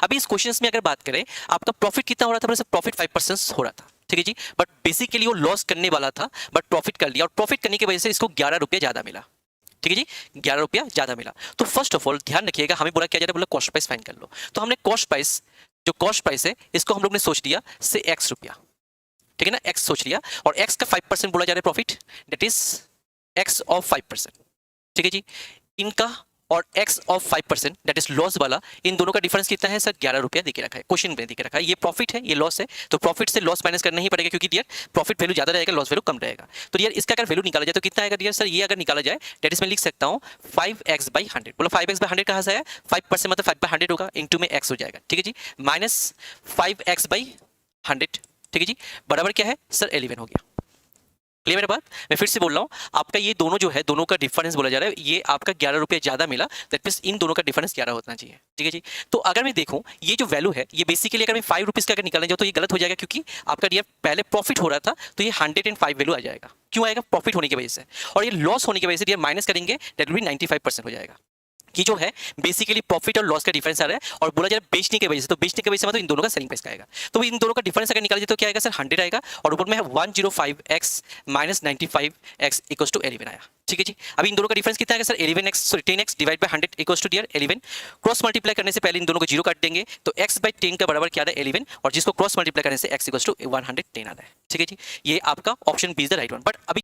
अभी इस क्वेश्चन में अगर बात करें, आपका प्रॉफिट कितना हो रहा था, प्रॉफिट 5% हो रहा था, ठीक है जी, बट बेसिकली वो लॉस करने वाला था, बट प्रॉफिट कर लिया, और प्रॉफिट करने की वजह से इसको 11 रुपये ज्यादा मिला, ठीक है जी, 11 रुपया ज्यादा मिला। तो फर्स्ट ऑफ ऑल ध्यान रखिएगा, हमें बोला क्या जा रहा है, बोला कॉस्ट प्राइस फाइंड कर लो। तो हमने कॉस्ट प्राइस, जो कॉस्ट प्राइस है, इसको हम लोग ने सोच लिया से एक्स रुपया, ठीक है ना, एक्स सोच लिया, और एक्स का 5% बोला जा रहा है profit, that is x of 5%, ठीक है जी। इनका और x of 5% that is loss वाला, इन दोनों का डिफरेंस कितना है सर, 11 रुपया देके रखा है, क्वेश्चन में देके रखा है। ये प्रॉफिट है, ये लॉस है, तो प्रॉफिट से लॉस माइनस करना ही पड़ेगा, क्योंकि डियर प्रॉफिट वैल्यू ज्यादा रहेगा, लॉस वैल्यू कम रहेगा। तो डियर इसका अगर वैल्यू निकाला जाए तो कितना आएगा डियर सर, ये अगर निकाला जाए दैट इज मैं लिख सकता हूँ 5x/100। बोलो 5x/100 कहाँ से आया, 5% मतलब 5/100 होगा, इंटू में x हो जाएगा, ठीक है जी, माइनस 5x/100, ठीक है जी, बराबर क्या है सर 11 हो गया। क्लियर मेरा बात, मैं फिर से बोल रहा हूँ, आपका ये दोनों जो है, दोनों का डिफरेंस बोला जा रहा है, ये आपका 11 रुपये ज्यादा मिला, दैट मींस इन दोनों का डिफरेंस 11 होना चाहिए, ठीक है जी। तो अगर मैं देखूं ये जो वैल्यू है, ये बेसिकली अगर मैं 5 रुपीज का अगर निकालने जाऊँ तो ये गलत हो जाएगा, क्योंकि आपका डियर पहले प्रॉफिट हो रहा था, तो ये 105 वैल्यू आ जाएगा। क्यों आएगा, प्रॉफिट होने की वजह से, और ये लॉस होने की वजह से डियर माइनस करेंगे, दैट विल बी 95% हो जाएगा। कि जो है बेसिकली प्रॉफिट और लॉस का डिफरेंस आ रहा है, और बोला जा रहा है बेचने की वजह से, तो बेचने की वजह से मतलब इन दोनों का सेलिंग प्राइस का आएगा। तो इन दोनों का डिफरेंस अगर निकाला जाए तो क्या आएगा सर, 100 आएगा, और ऊपर में है 105x minus 95x equals to 11 आया, ठीक है जी। अभी इन दोनों का डिफरेंस कितना आएगा sir, 11x sorry 10x divide by 100 equals to dear 11। Cross multiply करने से पहले इन दोनों को जीरो काट देंगे, तो x/10 का बराबर क्या आ रहा है 11, और जिसको क्रॉस मल्टीप्लाई करने से x इक्वल्स टू 110 आ रहा है, ठीक है जी। ये आपका option B is the right one. But अभी